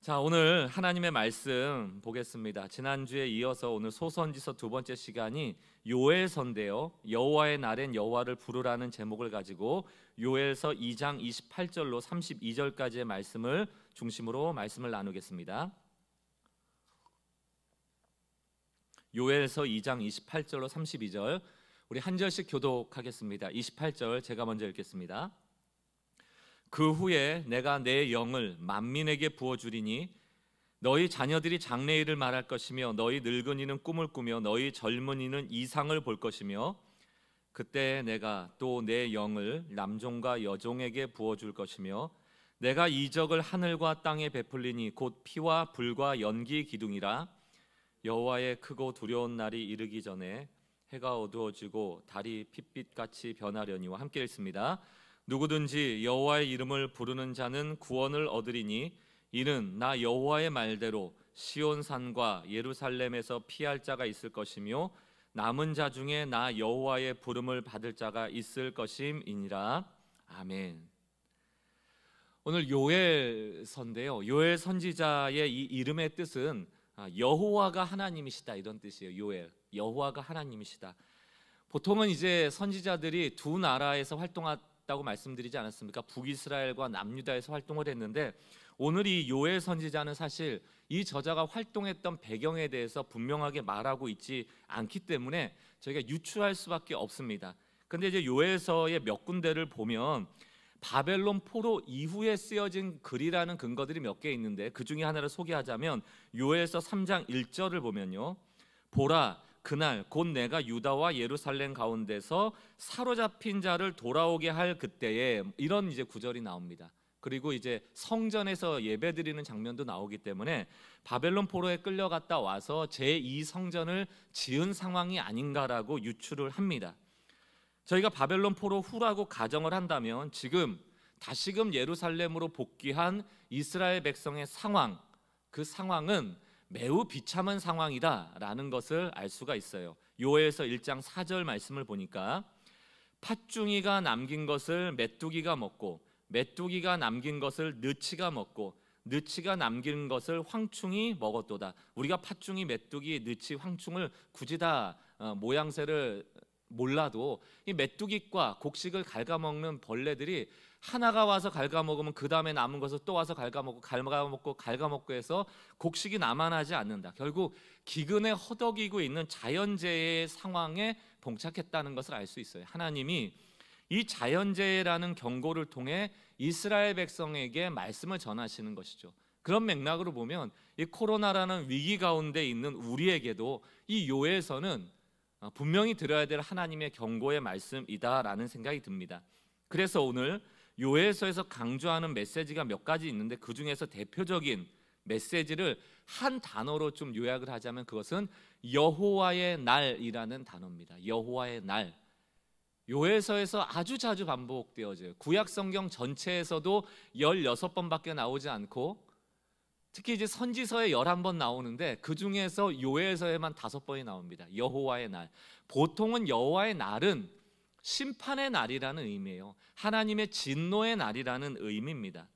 자, 오늘 하나님의 말씀 보겠습니다. 지난주에 이어서 오늘 소선지서 두 번째 시간이 요엘서인데요, 여호와의 날엔 여호와를 부르라는 제목을 가지고 요엘서 2장 28절로 32절까지의 말씀을 중심으로 말씀을 나누겠습니다. 요엘서 2장 28절로 32절, 우리 한 절씩 교독하겠습니다. 28절 제가 먼저 읽겠습니다. 그 후에 내가 내 영을 만민에게 부어주리니 너희 자녀들이 장래일을 말할 것이며 너희 늙은이는 꿈을 꾸며 너희 젊은이는 이상을 볼 것이며 그때 내가 또 내 영을 남종과 여종에게 부어줄 것이며 내가 이적을 하늘과 땅에 베풀리니 곧 피와 불과 연기 기둥이라. 여호와의 크고 두려운 날이 이르기 전에 해가 어두워지고 달이 핏빛같이 변하려니와. 함께 읽습니다. 누구든지 여호와의 이름을 부르는 자는 구원을 얻으리니 이는 나 여호와의 말대로 시온산과 예루살렘에서 피할 자가 있을 것이며 남은 자 중에 나 여호와의 부름을 받을 자가 있을 것임이니라. 아멘. 오늘 요엘서인데요, 요엘 선지자의 이 이름의 뜻은 여호와가 하나님이시다, 이런 뜻이에요. 요엘, 여호와가 하나님이시다. 보통은 이제 선지자들이 두 나라에서 활동했다고 말씀드리지 않았습니까? 북이스라엘과 남유다에서 활동을 했는데, 오늘 이 요엘 선지자는 사실 이 저자가 활동했던 배경에 대해서 분명하게 말하고 있지 않기 때문에 저희가 유추할 수밖에 없습니다. 근데 이제 요엘서의 몇 군데를 보면 바벨론 포로 이후에 쓰여진 글이라는 근거들이 몇 개 있는데, 그 중에 하나를 소개하자면 요엘서 3장 1절을 보면요, 보라 그날 곧 내가 유다와 예루살렘 가운데서 사로잡힌 자를 돌아오게 할 그때에, 이런 이제 구절이 나옵니다. 그리고 이제 성전에서 예배드리는 장면도 나오기 때문에 바벨론 포로에 끌려갔다 와서 제2 성전을 지은 상황이 아닌가라고 유추를 합니다. 저희가 바벨론 포로 후라고 가정을 한다면 지금 다시금 예루살렘으로 복귀한 이스라엘 백성의 상황, 그 상황은 매우 비참한 상황이다라는 것을 알 수가 있어요. 요엘서 1장 4절 말씀을 보니까 팥중이가 남긴 것을 메뚜기가 먹고 메뚜기가 남긴 것을 느치가 먹고 느치가 남긴 것을 황충이 먹었도다. 우리가 팥중이, 메뚜기, 느치, 황충을 굳이 다 모양새를 몰라도 이 메뚜기과 곡식을 갉아먹는 벌레들이 하나가 와서 갉아먹으면 그 다음에 남은 것을 또 와서 갉아먹고 해서 곡식이 남아나지 않는다. 결국 기근에 허덕이고 있는 자연재해의 상황에 봉착했다는 것을 알 수 있어요. 하나님이 이 자연재해라는 경고를 통해 이스라엘 백성에게 말씀을 전하시는 것이죠. 그런 맥락으로 보면 이 코로나라는 위기 가운데 있는 우리에게도 이 요엘서는 분명히 들어야 될 하나님의 경고의 말씀이다라는 생각이 듭니다. 그래서 오늘 요엘서에서 강조하는 메시지가 몇 가지 있는데, 그 중에서 대표적인 메시지를 한 단어로 좀 요약을 하자면 그것은 여호와의 날이라는 단어입니다. 여호와의 날. 요엘서에서 아주 자주 반복되어져요. 구약 성경 전체에서도 16번밖에 나오지 않고, 특히 이제 선지서에 11번 나오는데 그 중에서 요엘서에만 5번이 나옵니다. 여호와의 날. 보통은 여호와의 날은 심판의 날이라는 의미예요. 하나님의 진노의 날이라는 의미입니다.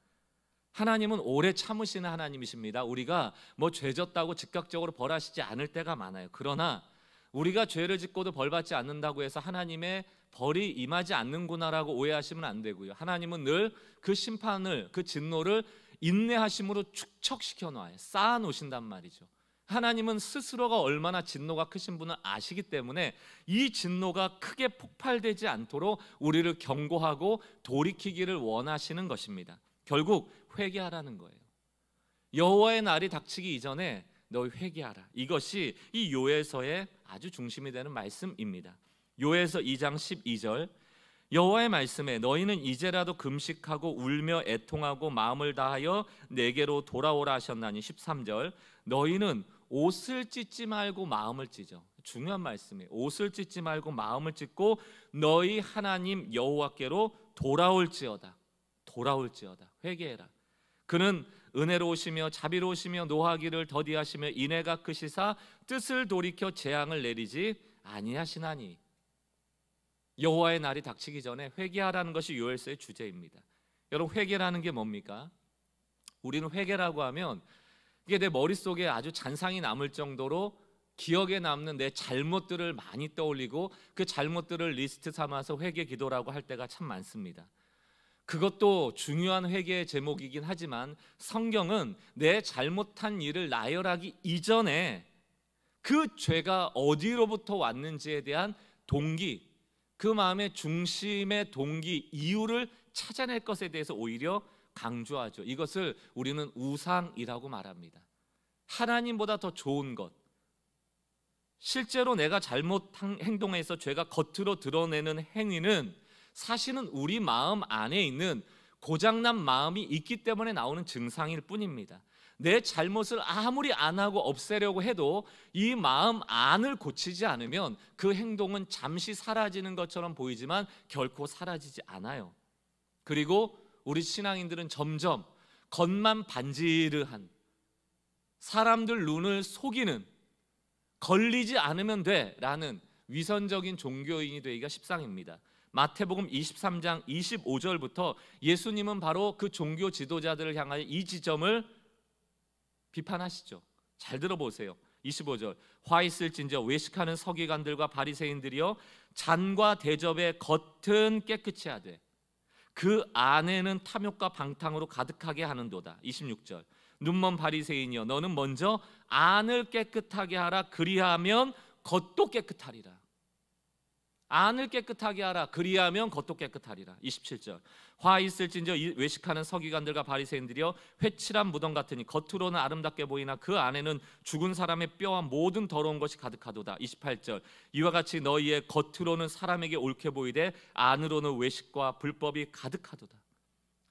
하나님은 오래 참으시는 하나님이십니다. 우리가 뭐 죄졌다고 즉각적으로 벌하시지 않을 때가 많아요. 그러나 우리가 죄를 짓고도 벌받지 않는다고 해서 하나님의 벌이 임하지 않는구나라고 오해하시면 안 되고요. 하나님은 늘 그 심판을, 그 진노를 인내하심으로 축적시켜 놔요. 쌓아 놓으신단 말이죠. 하나님은 스스로가 얼마나 진노가 크신 분을 아시기 때문에 이 진노가 크게 폭발되지 않도록 우리를 경고하고 돌이키기를 원하시는 것입니다. 결국 회개하라는 거예요. 여호와의 날이 닥치기 이전에 너희 회개하라. 이것이 이 요엘서의 아주 중심이 되는 말씀입니다. 요엘서 2장 12절, 여호와의 말씀에 너희는 이제라도 금식하고 울며 애통하고 마음을 다하여 내게로 돌아오라 하셨나니. 13절, 너희는 옷을 찢지 말고 마음을 찢어. 중요한 말씀이에요. 옷을 찢지 말고 마음을 찢고 너희 하나님 여호와께로 돌아올지어다. 돌아올지어다. 회개해라. 그는 은혜로우시며 자비로우시며 노하기를 더디하시며 인애가 크시사 뜻을 돌이켜 재앙을 내리지 아니하시나니. 여호와의 날이 닥치기 전에 회개하라는 것이 요엘서의 주제입니다. 여러분, 회개라는 게 뭡니까? 우리는 회개라고 하면 이게 내 머릿속에 아주 잔상이 남을 정도로 기억에 남는 내 잘못들을 많이 떠올리고 그 잘못들을 리스트 삼아서 회개 기도라고 할 때가 참 많습니다. 그것도 중요한 회개의 제목이긴 하지만 성경은 내 잘못한 일을 나열하기 이전에 그 죄가 어디로부터 왔는지에 대한 동기, 그 마음의 중심의 동기, 이유를 찾아낼 것에 대해서 오히려 강조하죠. 이것을 우리는 우상이라고 말합니다. 하나님보다 더 좋은 것, 실제로 내가 잘못한 행동에서 죄가 겉으로 드러내는 행위는 사실은 우리 마음 안에 있는 고장난 마음이 있기 때문에 나오는 증상일 뿐입니다. 내 잘못을 아무리 안 하고 없애려고 해도 이 마음 안을 고치지 않으면 그 행동은 잠시 사라지는 것처럼 보이지만 결코 사라지지 않아요. 그리고 우리 신앙인들은 점점 겉만 반지르한, 사람들 눈을 속이는, 걸리지 않으면 돼라는 위선적인 종교인이 되기가 십상입니다. 마태복음 23장 25절부터 예수님은 바로 그 종교 지도자들을 향하여 이 지점을 비판하시죠. 잘 들어보세요. 25절, 화 있을진저 외식하는 서기관들과 바리새인들이여, 잔과 대접의 겉은 깨끗이 하되 그 안에는 탐욕과 방탕으로 가득하게 하는도다. 26절, 눈먼 바리새인이여, 너는 먼저 안을 깨끗하게 하라. 그리하면 겉도 깨끗하리라. 안을 깨끗하게 하라. 그리하면 겉도 깨끗하리라. 27절, 화 있을진저 외식하는 서기관들과 바리새인들이여, 회칠한 무덤 같으니 겉으로는 아름답게 보이나 그 안에는 죽은 사람의 뼈와 모든 더러운 것이 가득하도다. 28절, 이와 같이 너희의 겉으로는 사람에게 옳게 보이되 안으로는 외식과 불법이 가득하도다.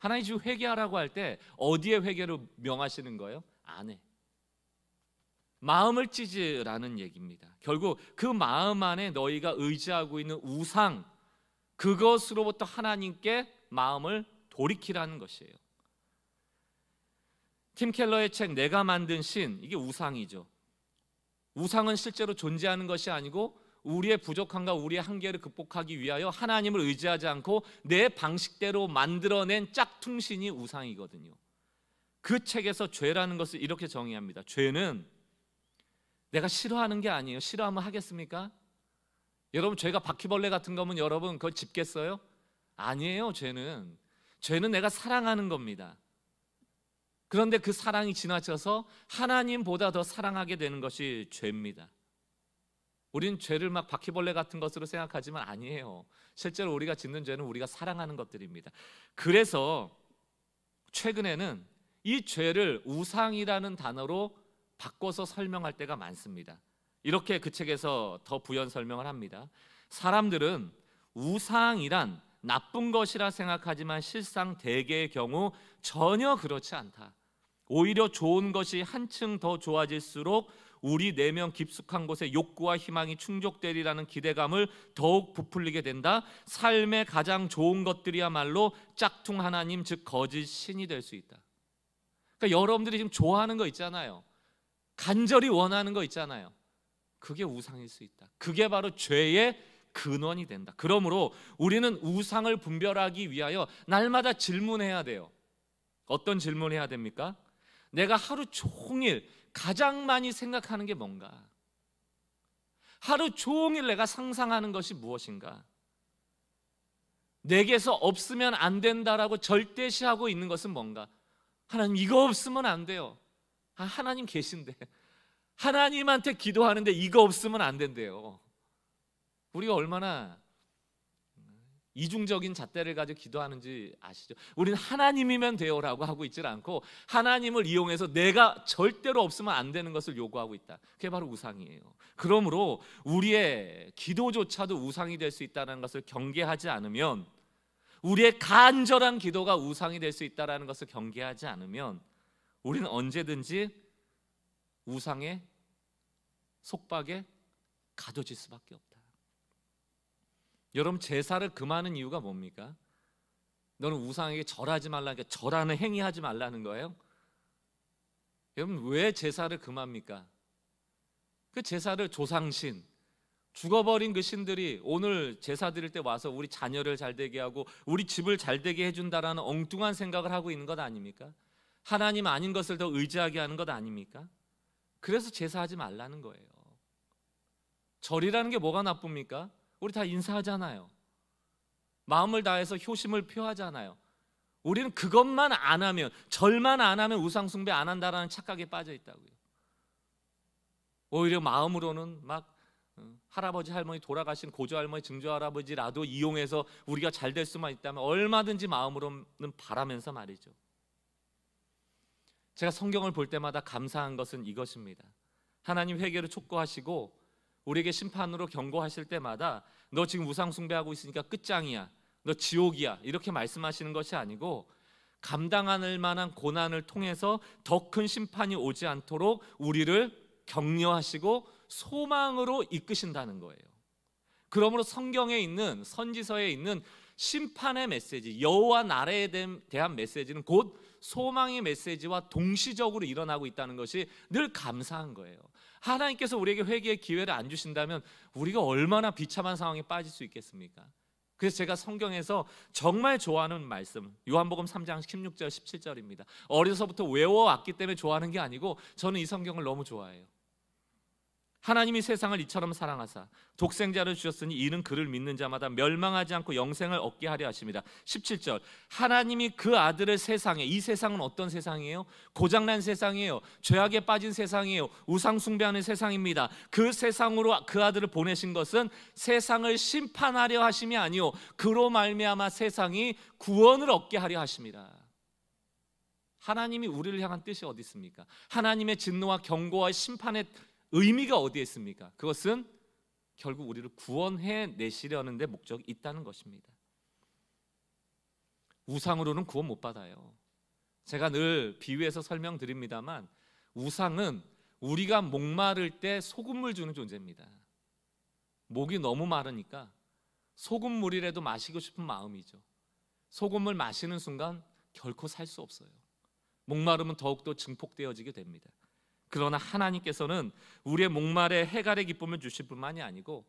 하나님 지금 회개하라고 할 때 어디에 회개를 명하시는 거예요? 안에. 마음을 찢으라는 얘기입니다. 결국 그 마음 안에 너희가 의지하고 있는 우상, 그것으로부터 하나님께 마음을 돌이키라는 것이에요. 팀 켈러의 책 내가 만든 신, 이게 우상이죠. 우상은 실제로 존재하는 것이 아니고 우리의 부족함과 우리의 한계를 극복하기 위하여 하나님을 의지하지 않고 내 방식대로 만들어낸 짝퉁신이 우상이거든요. 그 책에서 죄라는 것을 이렇게 정의합니다. 죄는 내가 싫어하는 게 아니에요. 싫어하면 하겠습니까? 여러분, 죄가 바퀴벌레 같은 거면 여러분 그걸 짚겠어요? 아니에요. 죄는 내가 사랑하는 겁니다. 그런데 그 사랑이 지나쳐서 하나님보다 더 사랑하게 되는 것이 죄입니다. 우리는 죄를 막 바퀴벌레 같은 것으로 생각하지만 아니에요. 실제로 우리가 짓는 죄는 우리가 사랑하는 것들입니다. 그래서 최근에는 이 죄를 우상이라는 단어로 바꿔서 설명할 때가 많습니다. 이렇게 그 책에서 더 부연 설명을 합니다. 사람들은 우상이란 나쁜 것이라 생각하지만 실상 대개의 경우 전혀 그렇지 않다. 오히려 좋은 것이 한층 더 좋아질수록 우리 내면 깊숙한 곳에 욕구와 희망이 충족되리라는 기대감을 더욱 부풀리게 된다. 삶의 가장 좋은 것들이야말로 짝퉁 하나님, 즉 거짓 신이 될 수 있다. 그러니까 여러분들이 지금 좋아하는 거 있잖아요. 간절히 원하는 거 있잖아요. 그게 우상일 수 있다. 그게 바로 죄의 근원이 된다. 그러므로 우리는 우상을 분별하기 위하여 날마다 질문해야 돼요. 어떤 질문해야 됩니까? 내가 하루 종일 가장 많이 생각하는 게 뭔가? 하루 종일 내가 상상하는 것이 무엇인가? 내게서 없으면 안 된다라고 절대시하고 있는 것은 뭔가? 하나님, 이거 없으면 안 돼요. 하나님 계신데, 하나님한테 기도하는데 이거 없으면 안 된대요. 우리가 얼마나 이중적인 잣대를 가지고 기도하는지 아시죠? 우리는 하나님이면 돼요라고 하고 있질 않고 하나님을 이용해서 내가 절대로 없으면 안 되는 것을 요구하고 있다. 그게 바로 우상이에요. 그러므로 우리의 기도조차도 우상이 될 수 있다는 것을 경계하지 않으면, 우리의 간절한 기도가 우상이 될 수 있다는 것을 경계하지 않으면 우리는 언제든지 우상의 속박에 가둬질 수밖에 없다. 여러분, 제사를 금하는 이유가 뭡니까? 너는 우상에게 절하지 말라니까 절하는 행위하지 말라는 거예요? 여러분, 왜 제사를 금합니까? 그 제사를 조상신, 죽어버린 그 신들이 오늘 제사 드릴 때 와서 우리 자녀를 잘 되게 하고 우리 집을 잘 되게 해준다라는 엉뚱한 생각을 하고 있는 것 아닙니까? 하나님 아닌 것을 더 의지하게 하는 것 아닙니까? 그래서 제사하지 말라는 거예요. 절이라는 게 뭐가 나쁩니까? 우리 다 인사하잖아요. 마음을 다해서 효심을 표하잖아요. 우리는 그것만 안 하면, 절만 안 하면 우상 숭배 안 한다라는 착각에 빠져 있다고요. 오히려 마음으로는 막 할아버지 할머니 돌아가신 고조 할머니 증조 할아버지라도 이용해서 우리가 잘 될 수만 있다면 얼마든지 마음으로는 바라면서 말이죠. 제가 성경을 볼 때마다 감사한 것은 이것입니다. 하나님 회개를 촉구하시고 우리에게 심판으로 경고하실 때마다 너 지금 우상 숭배하고 있으니까 끝장이야, 너 지옥이야, 이렇게 말씀하시는 것이 아니고 감당할 만한 고난을 통해서 더 큰 심판이 오지 않도록 우리를 격려하시고 소망으로 이끄신다는 거예요. 그러므로 성경에 있는, 선지서에 있는 심판의 메시지, 여호와 나라에 대한 메시지는 곧 소망의 메시지와 동시적으로 일어나고 있다는 것이 늘 감사한 거예요. 하나님께서 우리에게 회개의 기회를 안 주신다면 우리가 얼마나 비참한 상황에 빠질 수 있겠습니까? 그래서 제가 성경에서 정말 좋아하는 말씀, 요한복음 3장 16절 17절입니다. 어려서부터 외워왔기 때문에 좋아하는 게 아니고 저는 이 성경을 너무 좋아해요. 하나님이 세상을 이처럼 사랑하사 독생자를 주셨으니 이는 그를 믿는 자마다 멸망하지 않고 영생을 얻게 하려 하십니다. 17절, 하나님이 그 아들을 세상에, 이 세상은 어떤 세상이에요? 고장난 세상이에요. 죄악에 빠진 세상이에요. 우상 숭배하는 세상입니다. 그 세상으로 그 아들을 보내신 것은 세상을 심판하려 하심이 아니요 그로 말미암아 세상이 구원을 얻게 하려 하십니다. 하나님이 우리를 향한 뜻이 어디 있습니까? 하나님의 진노와 경고와 심판의 의미가 어디에 있습니까? 그것은 결국 우리를 구원해 내시려는 데 목적이 있다는 것입니다. 우상으로는 구원 못 받아요. 제가 늘 비유해서 설명드립니다만 우상은 우리가 목마를 때 소금물 주는 존재입니다. 목이 너무 마르니까 소금물이라도 마시고 싶은 마음이죠. 소금물 마시는 순간 결코 살 수 없어요. 목마르면 더욱더 증폭되어지게 됩니다. 그러나 하나님께서는 우리의 목말에 해갈의 기쁨을 주실 뿐만이 아니고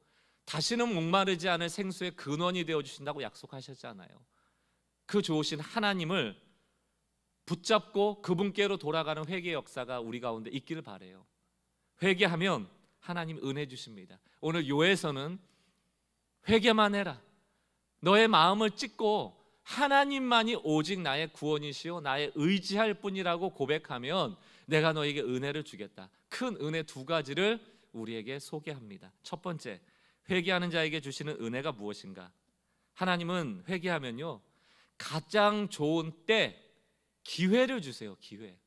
다시는 목마르지 않을 생수의 근원이 되어주신다고 약속하셨잖아요. 그 좋으신 하나님을 붙잡고 그분께로 돌아가는 회개의 역사가 우리 가운데 있기를 바라요. 회개하면 하나님 은혜 주십니다. 오늘 요에서는 회개만 해라, 너의 마음을 찢고 하나님만이 오직 나의 구원이시요 나의 의지할 뿐이라고 고백하면 내가 너에게 은혜를 주겠다. 큰 은혜 두 가지를 우리에게 소개합니다. 첫 번째, 회개하는 자에게 주시는 은혜가 무엇인가? 하나님은 회개하면요 가장 좋은 때, 기회를 주세요. 기회.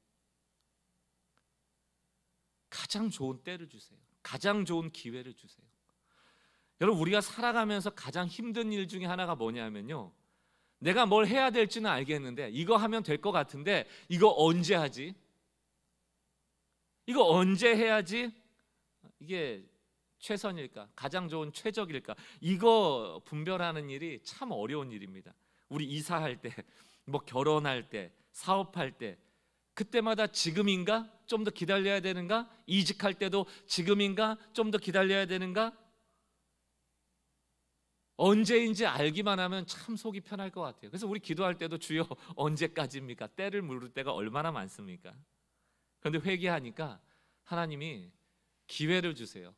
가장 좋은 때를 주세요. 가장 좋은 기회를 주세요. 여러분, 우리가 살아가면서 가장 힘든 일 중에 하나가 뭐냐면요, 내가 뭘 해야 될지는 알겠는데 이거 하면 될 것 같은데 이거 언제 하지? 이거 언제 해야지 이게 최선일까? 가장 좋은 최적일까? 이거 분별하는 일이 참 어려운 일입니다. 우리 이사할 때, 뭐 결혼할 때, 사업할 때 그때마다 지금인가? 좀 더 기다려야 되는가? 이직할 때도 지금인가? 좀 더 기다려야 되는가? 언제인지 알기만 하면 참 속이 편할 것 같아요. 그래서 우리 기도할 때도 주여 언제까지입니까? 때를 물을 때가 얼마나 많습니까? 그런데 회개하니까 하나님이 기회를 주세요.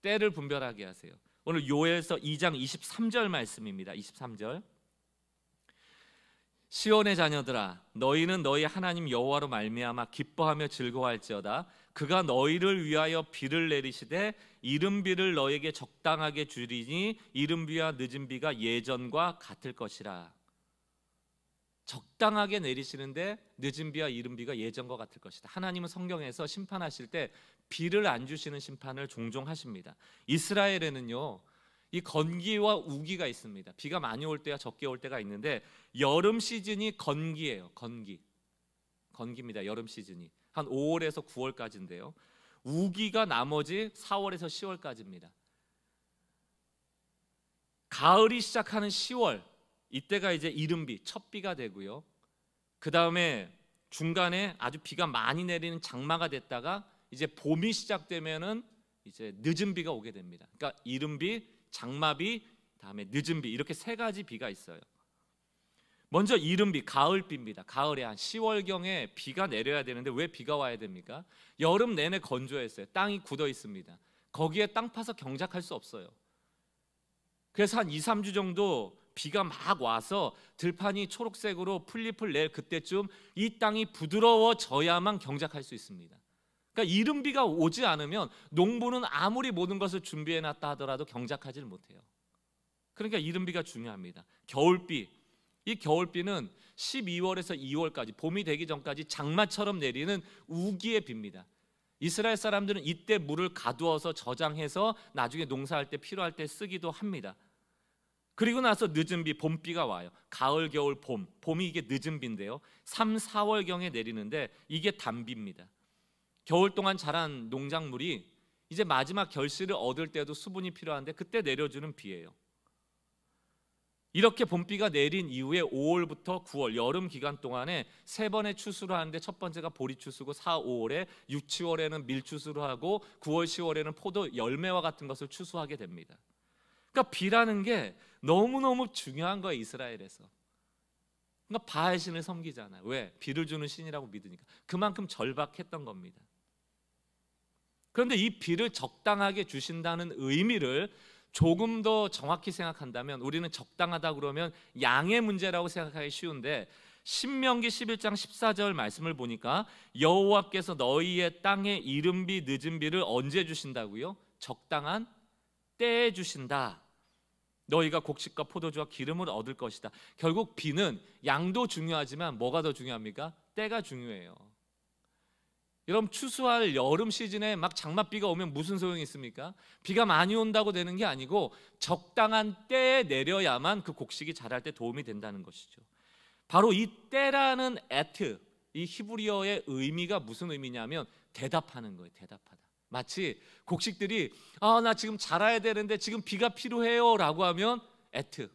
때를 분별하게 하세요. 오늘 요엘서 2장 23절 말씀입니다. 23절, 시온의 자녀들아 너희는 너희 하나님 여호와로 말미암아 기뻐하며 즐거워할지어다. 그가 너희를 위하여 비를 내리시되 이른 비를 너에게 적당하게 주리니 이른 비와 늦은 비가 예전과 같을 것이라. 적당하게 내리시는데 늦은 비와 이른 비가 예전과 같을 것이다. 하나님은 성경에서 심판하실 때 비를 안 주시는 심판을 종종 하십니다. 이스라엘에는요 이 건기와 우기가 있습니다. 비가 많이 올 때와 적게 올 때가 있는데 여름 시즌이 건기예요. 건기입니다. 여름 시즌이 한 5월에서 9월까지인데요. 우기가 나머지 4월에서 10월까지입니다. 가을이 시작하는 10월, 이때가 이제 이른비, 첫 비가 되고요. 그 다음에 중간에 아주 비가 많이 내리는 장마가 됐다가 이제 봄이 시작되면은 이제 늦은 비가 오게 됩니다. 그러니까 이른비, 장마비, 다음에 늦은 비, 이렇게 세 가지 비가 있어요. 먼저 이른비, 가을비입니다. 가을에 한 10월경에 비가 내려야 되는데 왜 비가 와야 됩니까? 여름 내내 건조했어요. 땅이 굳어 있습니다. 거기에 땅 파서 경작할 수 없어요. 그래서 한 2, 3주 정도 비가 막 와서 들판이 초록색으로 풀잎을 낼 그때쯤 이 땅이 부드러워져야만 경작할 수 있습니다. 그러니까 이른비가 오지 않으면 농부는 아무리 모든 것을 준비해놨다 하더라도 경작하지를 못해요. 그러니까 이른비가 중요합니다. 겨울비, 이 겨울비는 12월에서 2월까지, 봄이 되기 전까지 장마처럼 내리는 우기의 비입니다. 이스라엘 사람들은 이때 물을 가두어서 저장해서 나중에 농사할 때 필요할 때 쓰기도 합니다. 그리고 나서 늦은 비, 봄비가 와요. 가을, 겨울, 봄. 봄이 이게 늦은 비인데요, 3, 4월경에 내리는데 이게 단비입니다. 겨울 동안 자란 농작물이 이제 마지막 결실을 얻을 때도 수분이 필요한데 그때 내려주는 비예요. 이렇게 봄비가 내린 이후에 5월부터 9월 여름 기간 동안에 3번의 추수를 하는데 첫 번째가 보리추수고 4, 5월에 6, 7월에는 밀추수를 하고 9월, 10월에는 포도 열매와 같은 것을 추수하게 됩니다. 그러니까 비라는 게 너무너무 중요한 거예요, 이스라엘에서. 그러니까 바알 신을 섬기잖아요. 왜? 비를 주는 신이라고 믿으니까. 그만큼 절박했던 겁니다. 그런데 이 비를 적당하게 주신다는 의미를 조금 더 정확히 생각한다면 우리는 적당하다 그러면 양의 문제라고 생각하기 쉬운데 신명기 11장 14절 말씀을 보니까 여호와께서 너희의 땅에 이른비 늦은 비를 언제 주신다고요? 적당한 때에 주신다. 너희가 곡식과 포도주와 기름을 얻을 것이다. 결국 비는 양도 중요하지만 뭐가 더 중요합니까? 때가 중요해요. 여러분, 추수할 여름 시즌에 막 장맛비가 오면 무슨 소용이 있습니까? 비가 많이 온다고 되는 게 아니고 적당한 때에 내려야만 그 곡식이 자랄 때 도움이 된다는 것이죠. 바로 이 때라는 에트, 이 히브리어의 의미가 무슨 의미냐면 대답하는 거예요. 대답하다. 마치 곡식들이 나 지금 자라야 되는데 지금 비가 필요해요 라고 하면 에트,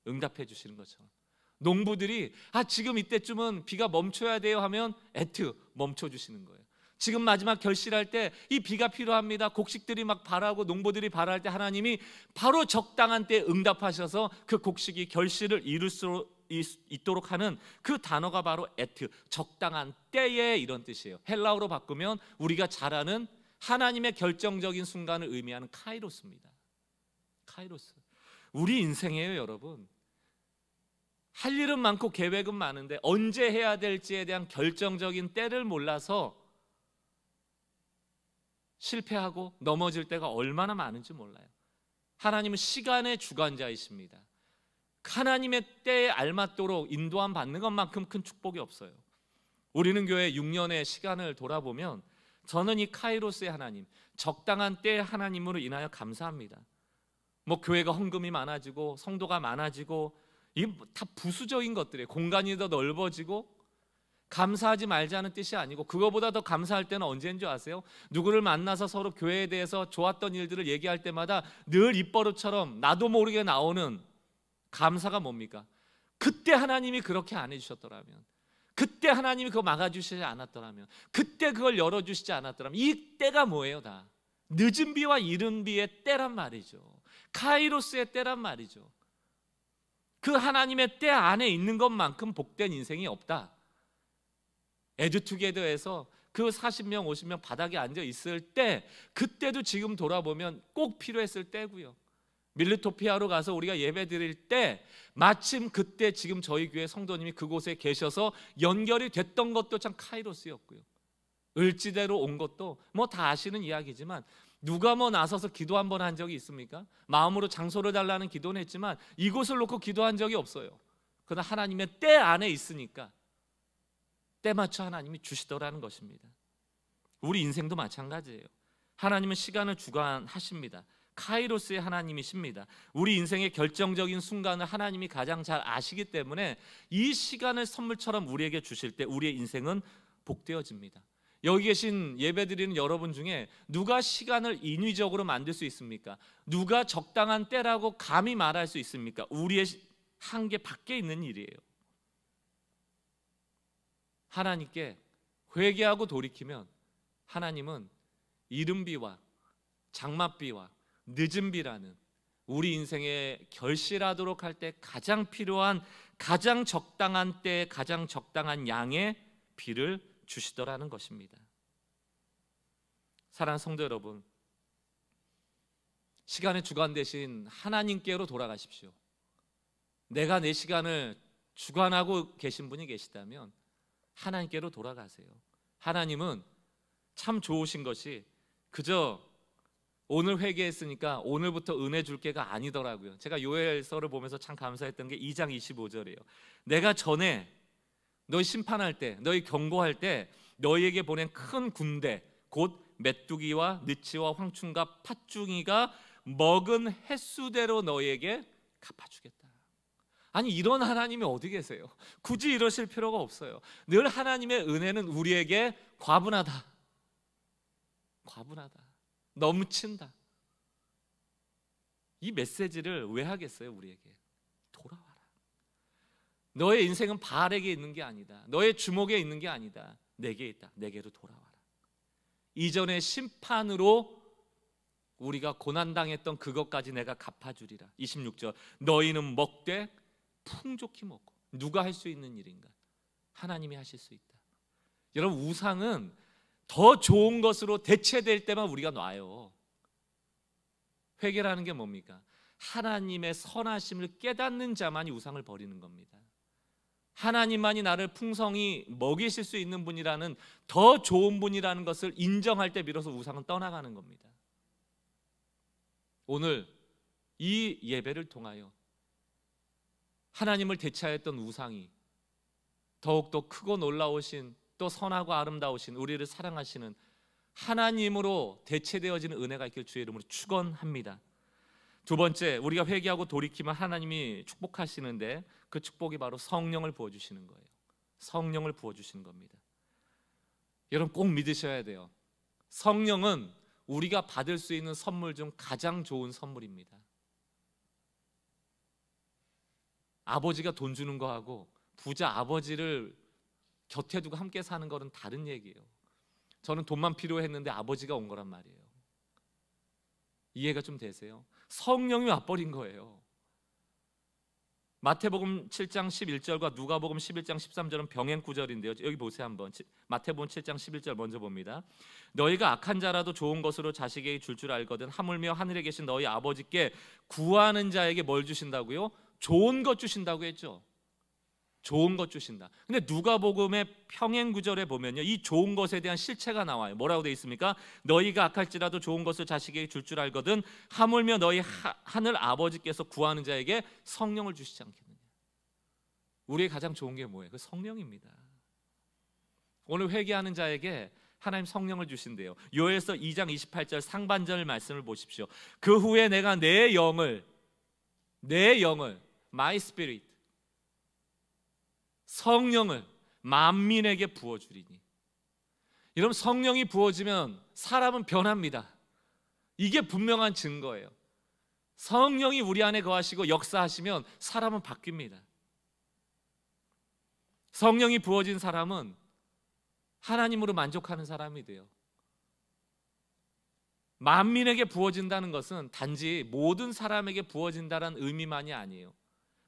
응답해 주시는 것처럼, 농부들이 지금 이때쯤은 비가 멈춰야 돼요 하면 에트, 멈춰 주시는 거예요. 지금 마지막 결실할 때 이 비가 필요합니다. 곡식들이 막 바라고 농부들이 바랄 때 하나님이 바로 적당한 때에 응답하셔서 그 곡식이 결실을 이룰 수 있도록 하는 그 단어가 바로 에트, 적당한 때에, 이런 뜻이에요. 헬라어로 바꾸면 우리가 잘 아는 하나님의 결정적인 순간을 의미하는 카이로스입니다. 카이로스. 우리 인생이에요, 여러분. 할 일은 많고 계획은 많은데 언제 해야 될지에 대한 결정적인 때를 몰라서 실패하고 넘어질 때가 얼마나 많은지 몰라요. 하나님은 시간의 주관자이십니다. 하나님의 때에 알맞도록 인도함 받는 것만큼 큰 축복이 없어요. 우리는 교회 6년의 시간을 돌아보면 저는 이 카이로스의 하나님, 적당한 때의 하나님으로 인하여 감사합니다. 교회가 헌금이 많아지고 성도가 많아지고 이게 다 부수적인 것들이에요. 공간이 더 넓어지고 감사하지 말자는 뜻이 아니고, 그거보다 더 감사할 때는 언제인 줄 아세요? 누구를 만나서 서로 교회에 대해서 좋았던 일들을 얘기할 때마다 늘 입버릇처럼 나도 모르게 나오는 감사가 뭡니까? 그때 하나님이 그렇게 안 해주셨더라면, 그때 하나님이 그거 막아주시지 않았더라면, 그때 그걸 열어주시지 않았더라면, 이 때가 뭐예요? 다 늦은 비와 이른 비의 때란 말이죠. 카이로스의 때란 말이죠. 그 하나님의 때 안에 있는 것만큼 복된 인생이 없다. 에듀투게더에서 그 40명 50명 바닥에 앉아 있을 때, 그때도 지금 돌아보면 꼭 필요했을 때고요. 밀리토피아로 가서 우리가 예배 드릴 때 마침 그때 지금 저희 교회 성도님이 그곳에 계셔서 연결이 됐던 것도 참 카이로스였고요. 을지대로 온 것도 다 아시는 이야기지만, 누가 나서서 기도 한번 한 적이 있습니까? 마음으로 장소를 달라는 기도는 했지만 이곳을 놓고 기도한 적이 없어요. 그러나 하나님의 때 안에 있으니까 때 맞춰 하나님이 주시더라는 것입니다. 우리 인생도 마찬가지예요. 하나님은 시간을 주관하십니다. 카이로스의 하나님이십니다. 우리 인생의 결정적인 순간을 하나님이 가장 잘 아시기 때문에 이 시간을 선물처럼 우리에게 주실 때 우리의 인생은 복되어집니다. 여기 계신 예배드리는 여러분 중에 누가 시간을 인위적으로 만들 수 있습니까? 누가 적당한 때라고 감히 말할 수 있습니까? 우리의 한계 밖에 있는 일이에요. 하나님께 회개하고 돌이키면 하나님은 이른비와 장맛비와 늦은비라는 우리 인생에 결실하도록 할 때 가장 필요한, 가장 적당한 때 가장 적당한 양의 비를 주시더라는 것입니다. 사랑하는 성도 여러분, 시간의 주관 대신 하나님께로 돌아가십시오. 내가 내 시간을 주관하고 계신 분이 계시다면 하나님께로 돌아가세요. 하나님은 참 좋으신 것이 그저 오늘 회개했으니까 오늘부터 은혜 줄게가 아니더라고요. 제가 요엘서를 보면서 참 감사했던 게 2장 25절이에요. 내가 전에 너희 심판할 때, 너희 경고할 때 너희에게 보낸 큰 군대, 곧 메뚜기와 느치와 황충과 팥중이가 먹은 횟수대로 너희에게 갚아주겠다. 아니, 이런 하나님이 어디 계세요? 굳이 이러실 필요가 없어요. 늘 하나님의 은혜는 우리에게 과분하다, 과분하다, 넘친다. 이 메시지를 왜 하겠어요? 우리에게 돌아와라. 너의 인생은 바알에게 있는 게 아니다. 너의 주목에 있는 게 아니다. 내게 있다. 내게로 돌아와라. 이전의 심판으로 우리가 고난당했던 그것까지 내가 갚아주리라. 26절, 너희는 먹되 풍족히 먹고. 누가 할 수 있는 일인가? 하나님이 하실 수 있다. 여러분, 우상은 더 좋은 것으로 대체될 때만 우리가 놔요. 회개라는 게 뭡니까? 하나님의 선하심을 깨닫는 자만이 우상을 버리는 겁니다. 하나님만이 나를 풍성히 먹이실 수 있는 분이라는, 더 좋은 분이라는 것을 인정할 때 비로소 우상은 떠나가는 겁니다. 오늘 이 예배를 통하여 하나님을 대체하였던 우상이 더욱더 크고 놀라우신, 또 선하고 아름다우신, 우리를 사랑하시는 하나님으로 대체되어지는 은혜가 있길 주의 이름으로 축원합니다. 두 번째, 우리가 회개하고 돌이키면 하나님이 축복하시는데 그 축복이 바로 성령을 부어주시는 거예요. 성령을 부어주시는 겁니다. 여러분, 꼭 믿으셔야 돼요. 성령은 우리가 받을 수 있는 선물 중 가장 좋은 선물입니다. 아버지가 돈 주는 거하고 부자 아버지를 곁에 두고 함께 사는 거는 다른 얘기예요. 저는 돈만 필요했는데 아버지가 온 거란 말이에요. 이해가 좀 되세요? 성령이 와버린 거예요. 마태복음 7장 11절과 누가복음 11장 13절은 병행 구절인데요. 여기 보세요 한번. 마태복음 7장 11절 먼저 봅니다. 너희가 악한 자라도 좋은 것으로 자식에게 줄 알거든 하물며 하늘에 계신 너희 아버지께 구하는 자에게 뭘 주신다고요? 좋은 것 주신다고 했죠. 좋은 것 주신다. 근데 누가복음의 평행 구절에 보면요, 이 좋은 것에 대한 실체가 나와요. 뭐라고 되어 있습니까? 너희가 악할지라도 좋은 것을 자식에게 줄 알거든 하물며 너희 하늘 아버지께서 구하는 자에게 성령을 주시지 않겠느냐. 우리의 가장 좋은 게 뭐예요? 그 성령입니다. 오늘 회개하는 자에게 하나님 성령을 주신대요. 요엘서 2장 28절 상반절 말씀을 보십시오. 그 후에 내가 내 영을 my spirit, 성령을 만민에게 부어주리니. 여러분, 성령이 부어지면 사람은 변합니다. 이게 분명한 증거예요. 성령이 우리 안에 거하시고 역사하시면 사람은 바뀝니다. 성령이 부어진 사람은 하나님으로 만족하는 사람이 돼요. 만민에게 부어진다는 것은 단지 모든 사람에게 부어진다는 의미만이 아니에요.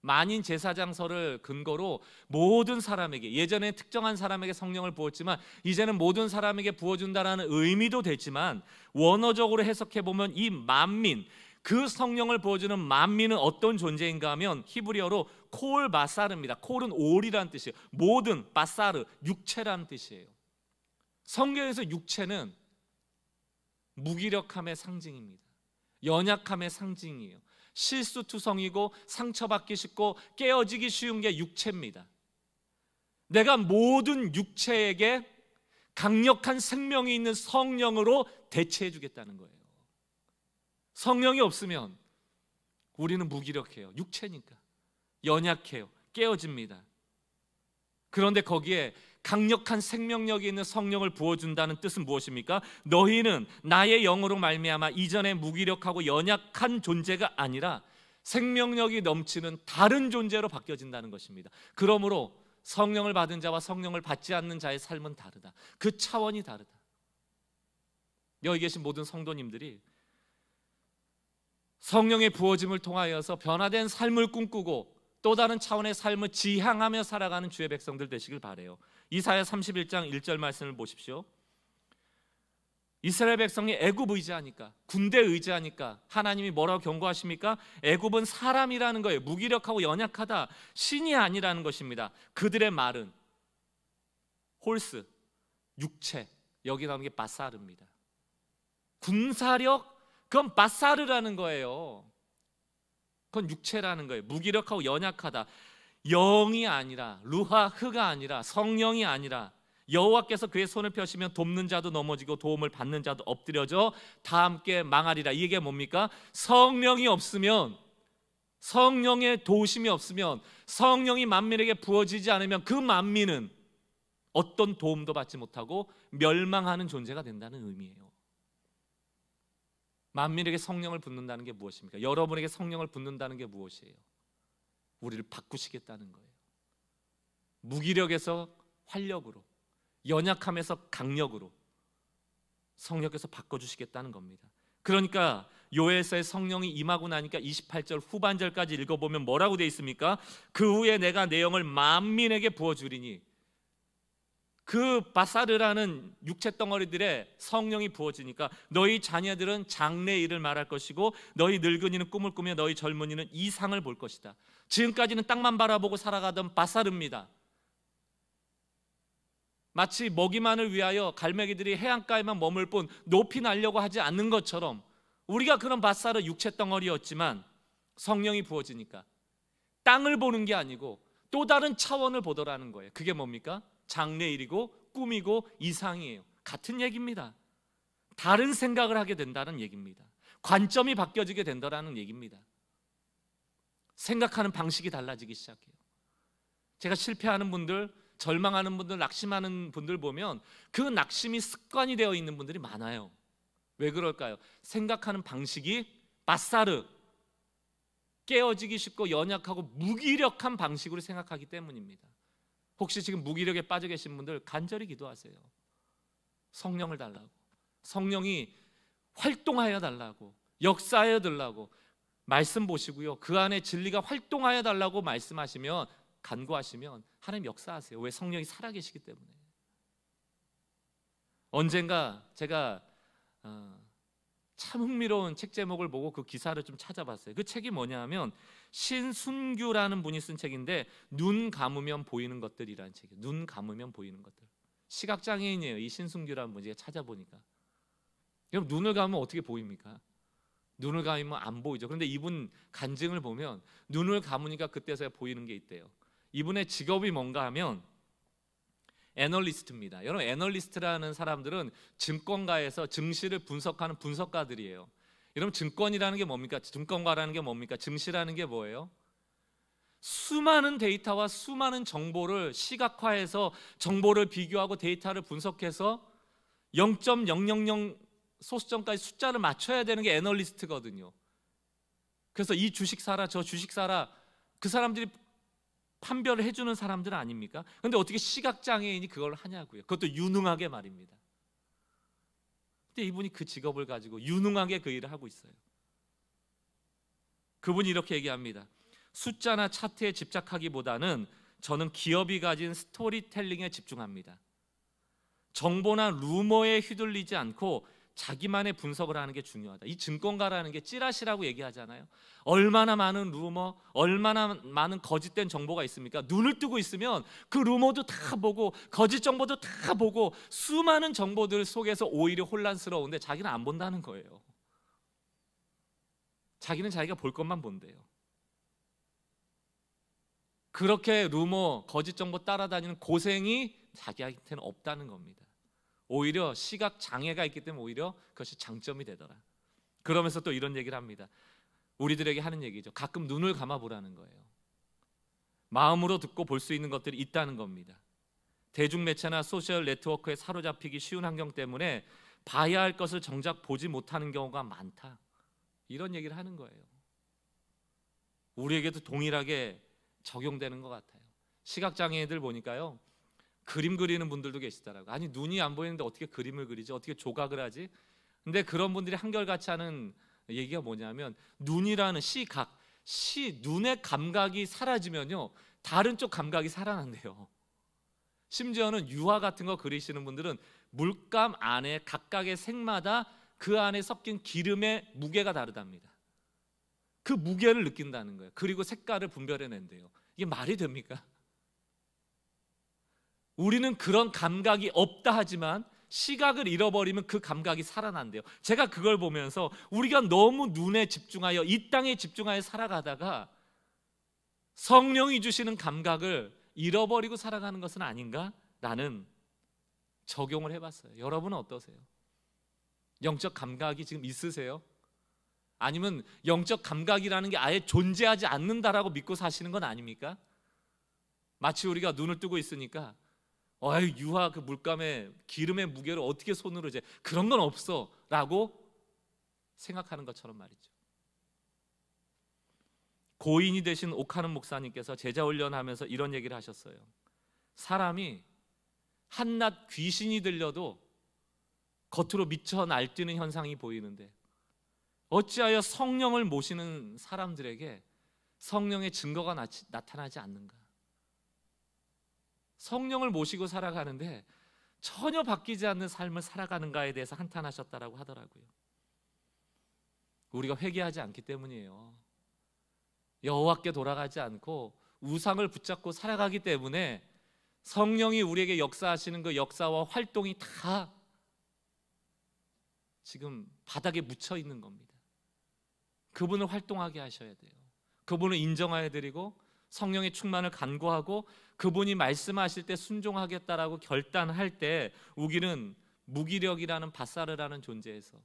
만인 제사장서를 근거로 모든 사람에게, 예전에 특정한 사람에게 성령을 부었지만 이제는 모든 사람에게 부어준다라는 의미도 되지만, 원어적으로 해석해보면 이 만민, 그 성령을 부어주는 만민은 어떤 존재인가 하면 히브리어로 콜 바사르입니다. 콜은 올이라는 뜻이에요. 모든, 바사르, 육체라는 뜻이에요. 성경에서 육체는 무기력함의 상징입니다. 연약함의 상징이에요. 실수투성이고 상처받기 쉽고 깨어지기 쉬운 게 육체입니다. 내가 모든 육체에게 강력한 생명이 있는 성령으로 대체해 주겠다는 거예요. 성령이 없으면 우리는 무기력해요. 육체니까 연약해요. 깨어집니다. 그런데 거기에 강력한 생명력이 있는 성령을 부어준다는 뜻은 무엇입니까? 너희는 나의 영으로 말미암아 이전에 무기력하고 연약한 존재가 아니라 생명력이 넘치는 다른 존재로 바뀌어진다는 것입니다. 그러므로 성령을 받은 자와 성령을 받지 않는 자의 삶은 다르다. 그 차원이 다르다. 여기 계신 모든 성도님들이 성령의 부어짐을 통하여서 변화된 삶을 꿈꾸고 또 다른 차원의 삶을 지향하며 살아가는 주의 백성들 되시길 바라요. 이사야 31장 1절 말씀을 보십시오. 이스라엘 백성이 애굽 의지하니까, 군대 의지하니까 하나님이 뭐라고 경고하십니까? 애굽은 사람이라는 거예요. 무기력하고 연약하다, 신이 아니라는 것입니다. 그들의 말은 홀스, 육체, 여기 나오는 게 바사르입니다. 군사력, 그건 바사르라는 거예요. 그건 육체라는 거예요. 무기력하고 연약하다, 영이 아니라, 루하흐가 아니라, 성령이 아니라, 여호와께서 그의 손을 펴시면 돕는 자도 넘어지고 도움을 받는 자도 엎드려져 다 함께 망하리라. 이게 뭡니까? 성령이 없으면, 성령의 도우심이 없으면, 성령이 만민에게 부어지지 않으면 그 만민은 어떤 도움도 받지 못하고 멸망하는 존재가 된다는 의미예요. 만민에게 성령을 붓는다는 게 무엇입니까? 여러분에게 성령을 붓는다는 게 무엇이에요? 우리를 바꾸시겠다는 거예요. 무기력에서 활력으로, 연약함에서 강력으로 성령께서 바꿔주시겠다는 겁니다. 그러니까 요엘서에 성령이 임하고 나니까 28절 후반절까지 읽어보면 뭐라고 되어 있습니까? 그 후에 내가 내 영을 만민에게 부어주리니, 그 바사르라는 육체 덩어리들의 성령이 부어지니까 너희 자녀들은 장래 일을 말할 것이고 너희 늙은이는 꿈을 꾸며 너희 젊은이는 이상을 볼 것이다. 지금까지는 땅만 바라보고 살아가던 바사르입니다. 마치 먹이만을 위하여 갈매기들이 해안가에만 머물 뿐 높이 날려고 하지 않는 것처럼 우리가 그런 바사르 육체 덩어리였지만 성령이 부어지니까 땅을 보는 게 아니고 또 다른 차원을 보더라는 거예요. 그게 뭡니까? 장래일이고 꿈이고 이상이에요. 같은 얘기입니다. 다른 생각을 하게 된다는 얘기입니다. 관점이 바뀌어지게 된다는 얘기입니다. 생각하는 방식이 달라지기 시작해요. 제가 실패하는 분들, 절망하는 분들, 낙심하는 분들 보면 그 낙심이 습관이 되어 있는 분들이 많아요. 왜 그럴까요? 생각하는 방식이 바사르, 깨어지기 쉽고 연약하고 무기력한 방식으로 생각하기 때문입니다. 혹시 지금 무기력에 빠져 계신 분들 간절히 기도하세요. 성령을 달라고, 성령이 활동하여 달라고, 역사하여 달라고 말씀 보시고요, 그 안에 진리가 활동하여 달라고 말씀하시면, 간구하시면 하나님 역사하세요. 왜? 성령이 살아계시기 때문에. 언젠가 제가 참 흥미로운 책 제목을 보고 그 기사를 좀 찾아봤어요. 그 책이 뭐냐면 신순규라는 분이 쓴 책인데, 눈 감으면 보이는 것들이라는 책이에요. 눈 감으면 보이는 것들. 시각장애인이에요, 이 신순규라는 분이. 제가 찾아보니까 여러분, 눈을 감으면 어떻게 보입니까? 눈을 감으면 안 보이죠. 그런데 이분 간증을 보면 눈을 감으니까 그때서야 보이는 게 있대요. 이분의 직업이 뭔가 하면 애널리스트입니다. 여러분, 애널리스트라는 사람들은 증권가에서 증시를 분석하는 분석가들이에요. 여러분, 증권이라는 게 뭡니까? 증권가라는 게 뭡니까? 증시라는 게 뭐예요? 수많은 데이터와 수많은 정보를 시각화해서 정보를 비교하고 데이터를 분석해서 0.000 소수점까지 숫자를 맞춰야 되는 게 애널리스트거든요. 그래서 이 주식 사라, 저 주식 사라, 그 사람들이 판별을 해주는 사람들 아닙니까? 그런데 어떻게 시각장애인이 그걸 하냐고요. 그것도 유능하게 말입니다. 근데 이분이 그 직업을 가지고 유능하게 그 일을 하고 있어요. 그분이 이렇게 얘기합니다. 숫자나 차트에 집착하기보다는 저는 기업이 가진 스토리텔링에 집중합니다. 정보나 루머에 휘둘리지 않고 자기만의 분석을 하는 게 중요하다. 이 증권가라는 게 찌라시라고 얘기하잖아요. 얼마나 많은 루머, 얼마나 많은 거짓된 정보가 있습니까? 눈을 뜨고 있으면 그 루머도 다 보고 거짓 정보도 다 보고 수많은 정보들 속에서 오히려 혼란스러운데 자기는 안 본다는 거예요. 자기는 자기가 볼 것만 본대요. 그렇게 루머, 거짓 정보 따라다니는 고생이 자기한테는 없다는 겁니다. 오히려 시각 장애가 있기 때문에 오히려 그것이 장점이 되더라. 그러면서 또 이런 얘기를 합니다. 우리들에게 하는 얘기죠. 가끔 눈을 감아보라는 거예요. 마음으로 듣고 볼 수 있는 것들이 있다는 겁니다. 대중매체나 소셜 네트워크에 사로잡히기 쉬운 환경 때문에 봐야 할 것을 정작 보지 못하는 경우가 많다. 이런 얘기를 하는 거예요. 우리에게도 동일하게 적용되는 것 같아요. 시각장애인들 보니까요, 그림 그리는 분들도 계시더라고요. 아니, 눈이 안 보이는데 어떻게 그림을 그리지? 어떻게 조각을 하지? 근데 그런 분들이 한결같이 하는 얘기가 뭐냐면 눈이라는 눈의 감각이 사라지면요 다른 쪽 감각이 살아난대요. 심지어는 유화 같은 거 그리시는 분들은 물감 안에 각각의 색마다 그 안에 섞인 기름의 무게가 다르답니다. 그 무게를 느낀다는 거예요. 그리고 색깔을 분별해낸대요. 이게 말이 됩니까? 우리는 그런 감각이 없다 하지만 시각을 잃어버리면 그 감각이 살아난대요. 제가 그걸 보면서 우리가 너무 눈에 집중하여 이 땅에 집중하여 살아가다가 성령이 주시는 감각을 잃어버리고 살아가는 것은 아닌가? 라는 적용을 해봤어요. 여러분은 어떠세요? 영적 감각이 지금 있으세요? 아니면 영적 감각이라는 게 아예 존재하지 않는다라고 믿고 사시는 건 아닙니까? 마치 우리가 눈을 뜨고 있으니까 유화 그 물감의 기름의 무게를 어떻게 손으로 재? 그런 건 없어 라고 생각하는 것처럼 말이죠. 고인이 되신 오카는 목사님께서 제자 훈련하면서 이런 얘기를 하셨어요. 사람이 한낱 귀신이 들려도 겉으로 미쳐 날뛰는 현상이 보이는데 어찌하여 성령을 모시는 사람들에게 성령의 증거가 나타나지 않는가? 성령을 모시고 살아가는데 전혀 바뀌지 않는 삶을 살아가는가에 대해서 한탄하셨다라고 하더라고요. 우리가 회개하지 않기 때문이에요. 여호와께 돌아가지 않고 우상을 붙잡고 살아가기 때문에 성령이 우리에게 역사하시는 그 역사와 활동이 다 지금 바닥에 묻혀 있는 겁니다. 그분을 활동하게 하셔야 돼요. 그분을 인정하여 드리고 성령의 충만을 간구하고 그분이 말씀하실 때 순종하겠다라고 결단할 때 우리는 무기력이라는 바사르라는 존재에서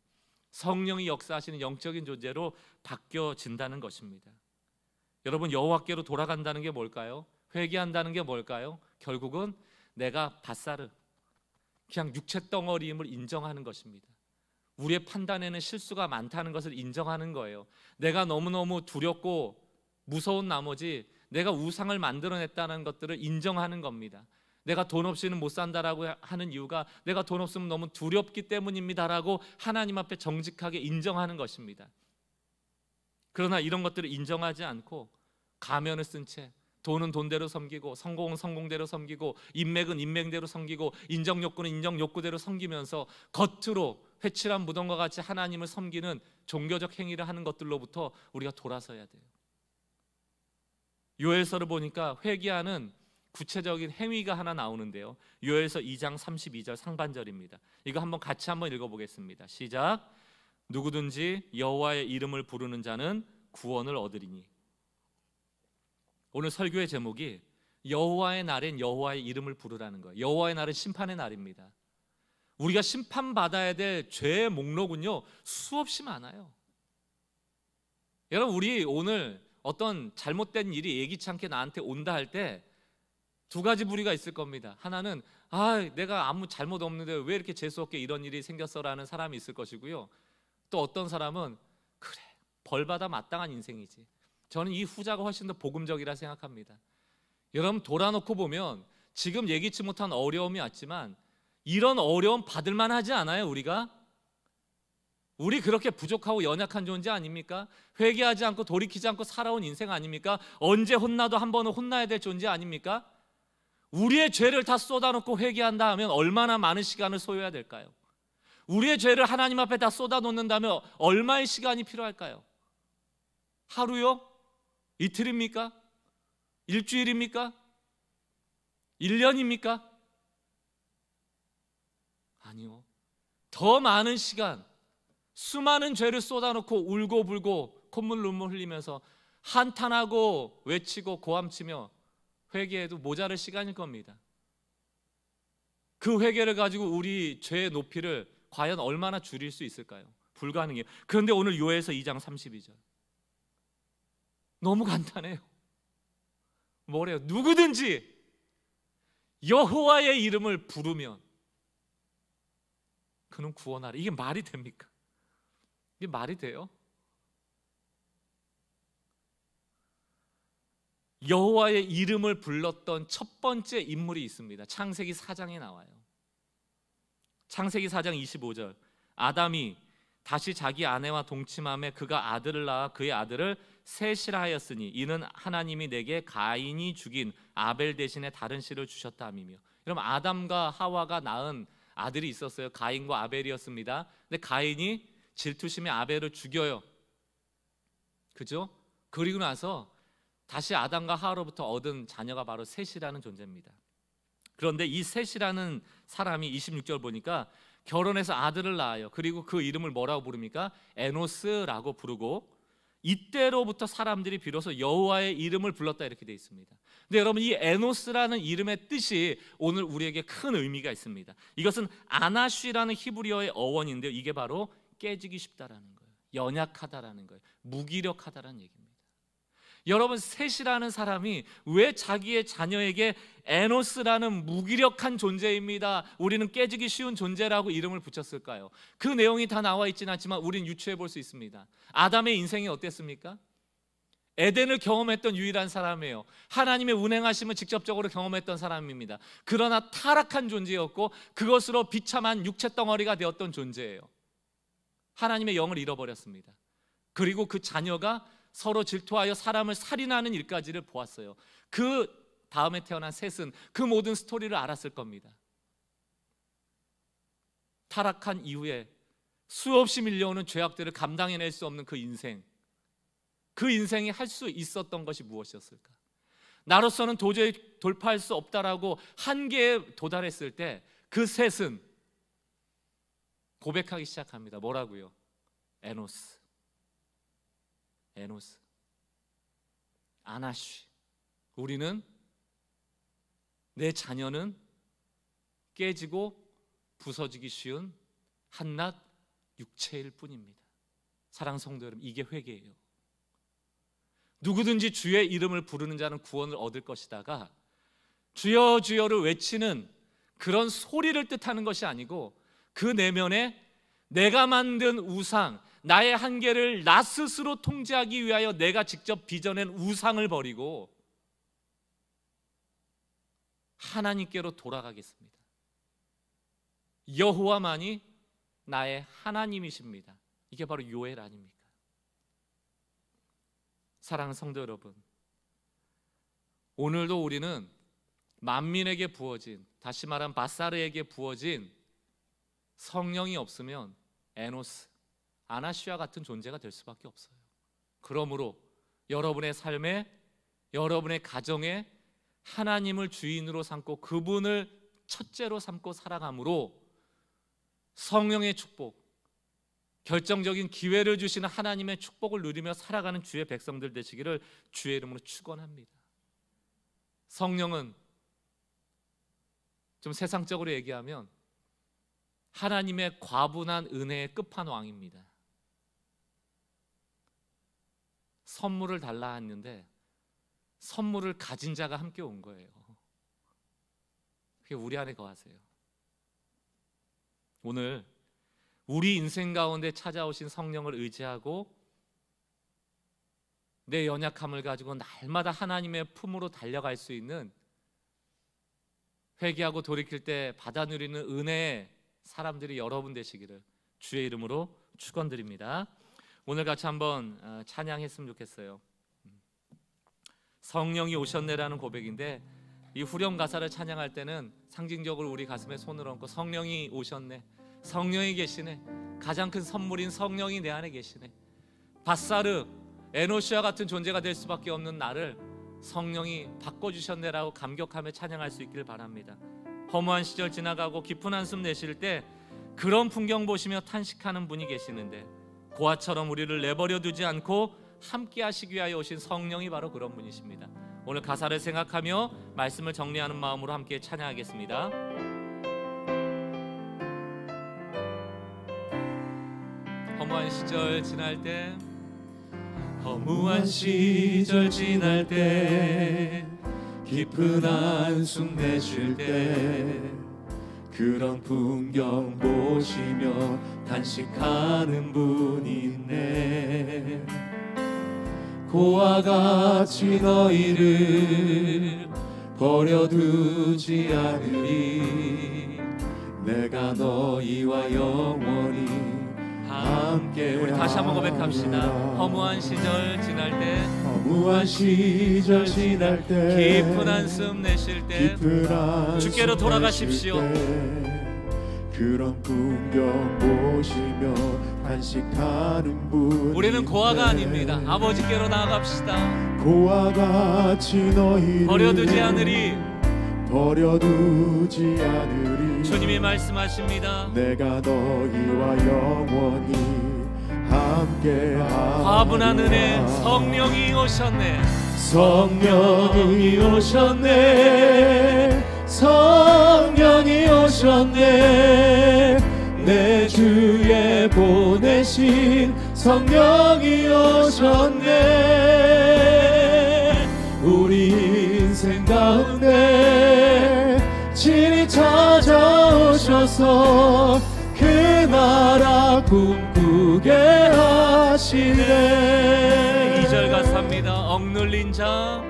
성령이 역사하시는 영적인 존재로 바뀌어진다는 것입니다. 여러분, 여호와께로 돌아간다는 게 뭘까요? 회개한다는 게 뭘까요? 결국은 내가 바사르, 그냥 육체 덩어리임을 인정하는 것입니다. 우리의 판단에는 실수가 많다는 것을 인정하는 거예요. 내가 너무너무 두렵고 무서운 나머지 내가 우상을 만들어냈다는 것들을 인정하는 겁니다. 내가 돈 없이는 못 산다라고 하는 이유가 내가 돈 없으면 너무 두렵기 때문입니다라고 하나님 앞에 정직하게 인정하는 것입니다. 그러나 이런 것들을 인정하지 않고 가면을 쓴 채 돈은 돈대로 섬기고 성공은 성공대로 섬기고 인맥은 인맥대로 섬기고 인정욕구는 인정욕구대로 섬기면서 겉으로 회칠한 무덤과 같이 하나님을 섬기는 종교적 행위를 하는 것들로부터 우리가 돌아서야 돼요. 요엘서를 보니까 회개하는 구체적인 행위가 하나 나오는데요. 요엘서 2장 32절 상반절입니다. 이거 한번 같이 한번 읽어보겠습니다. 시작. 누구든지 여호와의 이름을 부르는 자는 구원을 얻으리니. 오늘 설교의 제목이 여호와의 날엔 여호와의 이름을 부르라는 거예요. 여호와의 날은 심판의 날입니다. 우리가 심판받아야 될 죄의 목록은요 수없이 많아요. 여러분, 우리 오늘 어떤 잘못된 일이 예기치 않게 나한테 온다 할 때 두 가지 부류가 있을 겁니다. 하나는 내가 아무 잘못 없는데 왜 이렇게 재수없게 이런 일이 생겼어라는 사람이 있을 것이고요. 또 어떤 사람은 그래, 벌받아 마땅한 인생이지. 저는 이 후자가 훨씬 더 복음적이라 생각합니다. 여러분, 돌아놓고 보면 지금 예기치 못한 어려움이 왔지만 이런 어려움 받을 만하지 않아요? 우리 그렇게 부족하고 연약한 존재 아닙니까? 회개하지 않고 돌이키지 않고 살아온 인생 아닙니까? 언제 혼나도 한 번은 혼나야 될 존재 아닙니까? 우리의 죄를 다 쏟아놓고 회개한다 하면 얼마나 많은 시간을 소요해야 될까요? 우리의 죄를 하나님 앞에 다 쏟아놓는다면 얼마의 시간이 필요할까요? 하루요? 이틀입니까? 일주일입니까? 1년입니까? 아니요. 더 많은 시간, 수많은 죄를 쏟아놓고 울고불고 콧물 눈물 흘리면서 한탄하고 외치고 고함치며 회개해도 모자랄 시간일 겁니다. 그 회개를 가지고 우리 죄의 높이를 과연 얼마나 줄일 수 있을까요? 불가능해요. 그런데 오늘 요엘서 2장 32절 너무 간단해요. 뭐래요? 누구든지 여호와의 이름을 부르면 그는 구원하라. 이게 말이 됩니까? 이게 말이 돼요? 여호와의 이름을 불렀던 첫 번째 인물이 있습니다. 창세기 4장에 나와요. 창세기 4장 25절 아담이 다시 자기 아내와 동침함에 그가 아들을 낳아 그의 아들을 셋이라 하였으니 이는 하나님이 내게 가인이 죽인 아벨 대신에 다른 씨를 주셨다 함이며. 여러분, 아담과 하와가 낳은 아들이 있었어요. 가인과 아벨이었습니다. 근데 가인이 질투심에 아벨을 죽여요. 그죠? 그리고 나서 다시 아담과 하와로부터 얻은 자녀가 바로 셋이라는 존재입니다. 그런데 이 셋이라는 사람이 26절 보니까 결혼해서 아들을 낳아요. 그리고 그 이름을 뭐라고 부릅니까? 에노스라고 부르고, 이때로부터 사람들이 비로소 여호와의 이름을 불렀다 이렇게 되어 있습니다. 근데 여러분, 이 에노스라는 이름의 뜻이 오늘 우리에게 큰 의미가 있습니다. 이것은 아나쉬라는 히브리어의 어원인데요, 이게 바로 깨지기 쉽다라는 거예요. 연약하다라는 거예요. 무기력하다라는 얘기입니다. 여러분, 셋이라는 사람이 왜 자기의 자녀에게 에노스라는 무기력한 존재입니다, 우리는 깨지기 쉬운 존재라고 이름을 붙였을까요? 그 내용이 다 나와 있지는 않지만 우리는 유추해 볼 수 있습니다. 아담의 인생이 어땠습니까? 에덴을 경험했던 유일한 사람이에요. 하나님의 운행하심을 직접적으로 경험했던 사람입니다. 그러나 타락한 존재였고 그것으로 비참한 육체 덩어리가 되었던 존재예요. 하나님의 영을 잃어버렸습니다. 그리고 그 자녀가 서로 질투하여 사람을 살인하는 일까지를 보았어요. 그 다음에 태어난 셋은 그 모든 스토리를 알았을 겁니다. 타락한 이후에 수없이 밀려오는 죄악들을 감당해낼 수 없는 그 인생, 그 인생이 할 수 있었던 것이 무엇이었을까? 나로서는 도저히 돌파할 수 없다라고 한계에 도달했을 때 그 셋은 고백하기 시작합니다. 뭐라고요? 에노스, 에노스, 아나쉬, 우리는, 내 자녀는 깨지고 부서지기 쉬운 한낱 육체일 뿐입니다. 사랑하는 성도 여러분, 이게 회개예요. 누구든지 주의 이름을 부르는 자는 구원을 얻을 것이다가 주여 주여를 외치는 그런 소리를 뜻하는 것이 아니고, 그 내면에 내가 만든 우상, 나의 한계를 나 스스로 통제하기 위하여 내가 직접 빚어낸 우상을 버리고 하나님께로 돌아가겠습니다. 여호와만이 나의 하나님이십니다. 이게 바로 요엘 아닙니까? 사랑하는 성도 여러분, 오늘도 우리는 만민에게 부어진, 다시 말하면 바사르에게 부어진 성령이 없으면 에노스, 아나쉬와 같은 존재가 될 수밖에 없어요. 그러므로 여러분의 삶에, 여러분의 가정에 하나님을 주인으로 삼고 그분을 첫째로 삼고 살아감으로 성령의 축복, 결정적인 기회를 주시는 하나님의 축복을 누리며 살아가는 주의 백성들 되시기를 주의 이름으로 축원합니다. 성령은 좀 세상적으로 얘기하면 하나님의 과분한 은혜의 끝판왕입니다. 선물을 달라 했는데 선물을 가진 자가 함께 온 거예요. 그게 우리 안에 거하세요. 오늘 우리 인생 가운데 찾아오신 성령을 의지하고 내 연약함을 가지고 날마다 하나님의 품으로 달려갈 수 있는, 회개하고 돌이킬 때 받아 누리는 은혜의 사람들이 여러분 되시기를 주의 이름으로 축원드립니다. 오늘 같이 한번 찬양했으면 좋겠어요. 성령이 오셨네라는 고백인데, 이 후렴 가사를 찬양할 때는 상징적으로 우리 가슴에 손을 얹고 성령이 오셨네, 성령이 계시네, 가장 큰 선물인 성령이 내 안에 계시네, 바사르, 에노시와 같은 존재가 될 수밖에 없는 나를 성령이 바꿔주셨네라고 감격하며 찬양할 수 있기를 바랍니다. 허무한 시절 지나가고 깊은 한숨 내쉴 때 그런 풍경 보시며 탄식하는 분이 계시는데, 고아처럼 우리를 내버려 두지 않고 함께 하시기 위하여 오신 성령이 바로 그런 분이십니다. 오늘 가사를 생각하며 말씀을 정리하는 마음으로 함께 찬양하겠습니다. 허무한 시절 지날 때, 허무한 시절 지날 때, 깊은 한숨 내쉴 때, 그런 풍경 보시며 탄식하는 분이 있네. 고와 같이 너희를 버려두지 않으리. 내가 너희와 영원히 함께. 우리 다시 한번 고백합시다. 허무한 시절 지날 때, 허무한 시절 지날 때, 깊은 한숨 내쉴 때 주께로 돌아가십시오. 그런 풍경 보시며 단식하는 분, 우리는 고아가 아닙니다. 아버지께로 나아갑시다. 고아 같이 너희를 버려두지 않으리. 버려두지 않으리. 주님이 말씀하십니다. 내가 너희와 영원히 함께하리라. 과분한 은혜, 성령이 오셨네. 성령이 오셨네. 성령이 오셨네. 내 주에 보내신 성령이 오셨네. 우리 인생 가운데 친히 찾아오셔서 그 나라 꿈꾸게 하시네. 2절 가사입니다. 억눌린 자,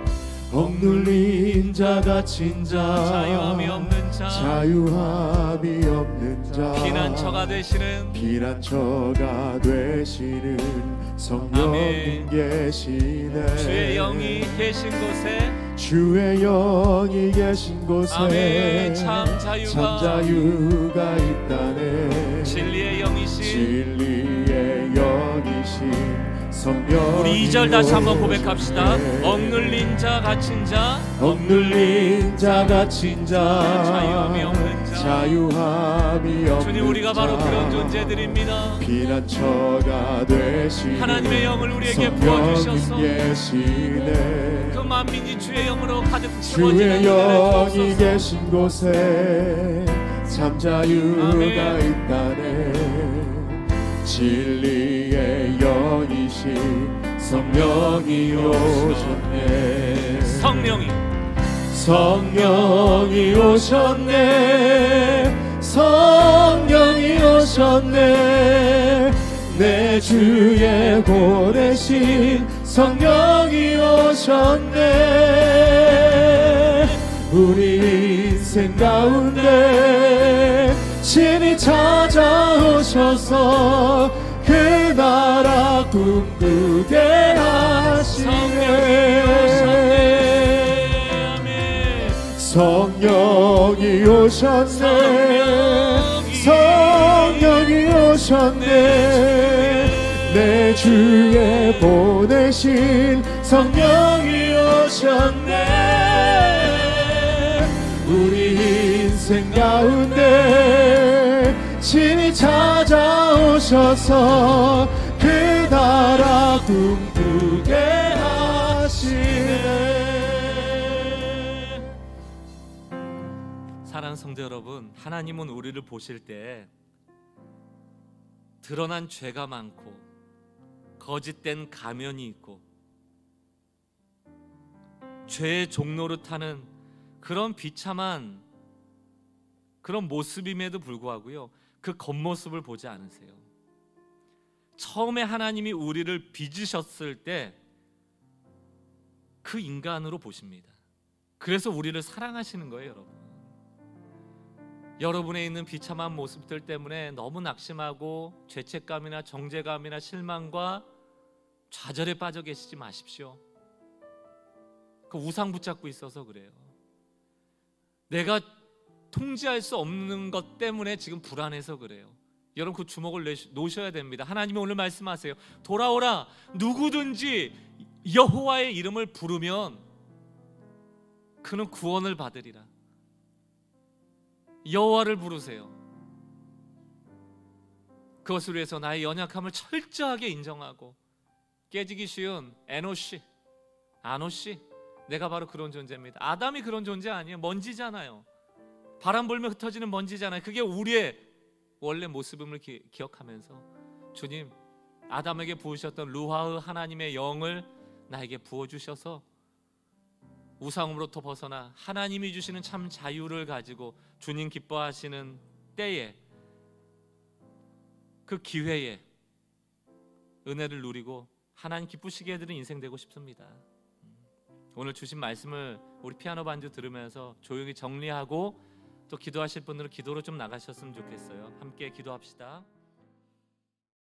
억눌린 자 갇힌 자, 자유함이 없는 자, 자유함이 없는 자, 피난처가 되시는 피난처가 되시는 성령님 계시네. 주의 영이 계신 곳에, 주의 영이 계신 곳에 아멘. 참 자유가 있다네. 진리의 영이신 성령. 우리 2절 다시 한번 고백합시다. 억눌린 자 갇힌 자, 억눌린 자 갇힌 자, 자유함이 없는 자, 자유함이 없는 주님, 우리가 바로 자, 그런 존재들입니다. 피난처가 되시는 하나님의 영을 우리에게 성령님 부어주셔서 계시네. 그 만민이 주의 영으로 가득 주의 채워지는 영이 은혜를 계신 곳에 참 자유가 아멘. 있다네. 진리의 영이신 성령이 오셨네. 성령이 오셨네. 성령이 오셨네. 내 주에 보내신 성령이 오셨네. 우리 인생 가운데 친히 찾아오셔서 그 나라 꿈꾸게 하시네. 성령이 오셨네. 성령이 오셨네. 내 주에 보내신 성령이 오셨네. 우리 인생 가운데 친히 찾아오셔서 그 나라 꿈꾸게 하시네. 사랑하는 성도 여러분, 하나님은 우리를 보실 때 드러난 죄가 많고 거짓된 가면이 있고 죄의 종로를 타는 그런 비참한 그런 모습임에도 불구하고요, 그 겉모습을 보지 않으세요. 처음에 하나님이 우리를 빚으셨을 때 그 인간으로 보십니다. 그래서 우리를 사랑하시는 거예요, 여러분. 여러분에 있는 비참한 모습들 때문에 너무 낙심하고 죄책감이나 정죄감이나 실망과 좌절에 빠져 계시지 마십시오. 그 우상 붙잡고 있어서 그래요. 내가 통제할 수 없는 것 때문에 지금 불안해서 그래요. 여러분, 그 주먹을 놓으셔야 됩니다. 하나님이 오늘 말씀하세요. 돌아오라. 누구든지 여호와의 이름을 부르면 그는 구원을 받으리라. 여호와를 부르세요. 그것을 위해서 나의 연약함을 철저하게 인정하고 깨지기 쉬운 에노시, 아노시, 내가 바로 그런 존재입니다. 아담이 그런 존재 아니에요. 먼지잖아요. 바람 불면 흩어지는 먼지잖아요. 그게 우리의 원래 모습임을 기억하면서 주님, 아담에게 부으셨던 루하의 하나님의 영을 나에게 부어주셔서 우상으로부터 벗어나 하나님이 주시는 참 자유를 가지고 주님 기뻐하시는 때에, 그 기회에 은혜를 누리고 하나님 기쁘시게 해드리는 인생 되고 싶습니다. 오늘 주신 말씀을 우리 피아노 반주 들으면서 조용히 정리하고 또 기도하실 분들은 기도로 좀 나가셨으면 좋겠어요. 함께 기도합시다.